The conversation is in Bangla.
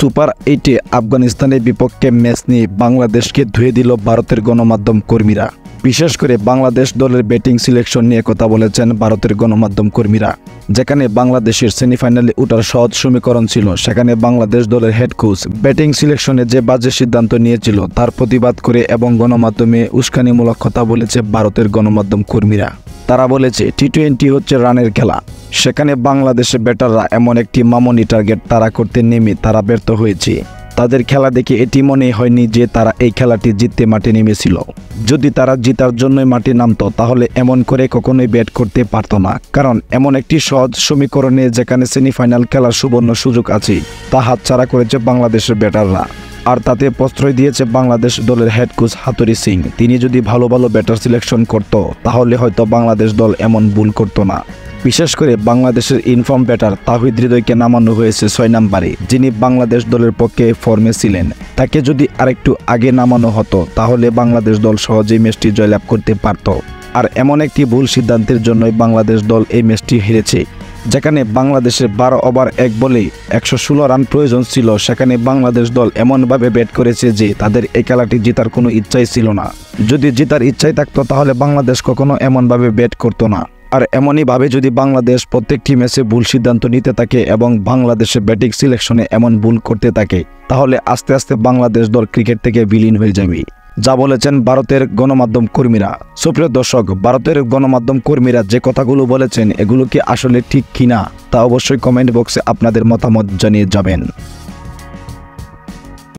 সুপার 8-এ আফগানিস্তানের বিপক্ষে ম্যাচ নিয়ে বাংলাদেশকে ধুয়ে দিল ভারতের গণমাধ্যম কর্মীরা। বিশেষ করে বাংলাদেশ দলের ব্যাটিং সিলেকশন নিয়ে কথা বলেছেন ভারতের গণমাধ্যম কর্মীরা। যেখানে বাংলাদেশের সেমিফাইনালে ওঠার সহজ সমীকরণ ছিল, সেখানে বাংলাদেশ দলের হেড কোচ ব্যাটিং সিলেকশনে যে বাজে সিদ্ধান্ত নিয়েছিল তার প্রতিবাদ করে এবং গণমাধ্যমে উস্কানিমূলক কথা বলেছে ভারতের গণমাধ্যম কর্মীরা। তারা বলেছে টি-20 হচ্ছে রানের খেলা, সেখানে বাংলাদেশের ব্যাটাররা এমন একটি মামুনি টার্গেট তারা করতে নেমে তারা ব্যর্থ হয়েছে। তাদের খেলা দেখে এটি মনে হয়নি যে তারা এই খেলাটি জিততে মাঠে নেমেছিল। যদি তারা জিতার জন্যই মাঠে নামতো তাহলে এমন করে কখনোই ব্যাট করতে পারতো না, কারণ এমন একটি সহজ সমীকরণে যেখানে সেমিফাইনাল খেলার সুবর্ণ সুযোগ আছে তা হাতছাড়া করেছে বাংলাদেশের ব্যাটাররা। আর তাতে প্রশ্রয় দিয়েছে বাংলাদেশ দলের হেড কোচ হাতুড়ি সিং। তিনি যদি ভালো ভালো ব্যাটার সিলেকশন করত তাহলে হয়তো বাংলাদেশ দল এমন ভুল করতো না। বিশেষ করে বাংলাদেশের ইনফর্ম ব্যাটার তাহিদ হৃদয়কে নামানো হয়েছে 6 নম্বরে, যিনি বাংলাদেশ দলের পক্ষে ফর্মে ছিলেন। তাকে যদি আরেকটু আগে নামানো হতো তাহলে বাংলাদেশ দল সহজেই ম্যাচটি জয়লাভ করতে পারত। আর এমন একটি ভুল সিদ্ধান্তের জন্যই বাংলাদেশ দল এই ম্যাচটি হেরেছে। যেখানে বাংলাদেশের 12 ওভার 1 বলে 116 রান প্রয়োজন ছিল, সেখানে বাংলাদেশ দল এমনভাবে ব্যাট করেছে যে তাদের এই খেলাটি জেতার কোনো ইচ্ছাই ছিল না। যদি জেতার ইচ্ছাই থাকতো তাহলে বাংলাদেশ কখনো এমনভাবে ব্যাট করতো না। আর এমনইভাবে যদি বাংলাদেশ প্রত্যেকটি ম্যাচে ভুল সিদ্ধান্ত নিতে থাকে এবং বাংলাদেশের ব্যাটিং সিলেকশনে এমন ভুল করতে থাকে তাহলে আস্তে আস্তে বাংলাদেশ দল ক্রিকেট থেকে বিলীন হয়ে যাবে, যা বলেছেন ভারতের গণমাধ্যম কর্মীরা। সুপ্রিয় দর্শক, ভারতের গণমাধ্যম কর্মীরা যে কথাগুলো বলেছেন এগুলো কি আসলে ঠিক কিনা তা অবশ্যই কমেন্ট বক্সে আপনাদের মতামত জানিয়ে যাবেন।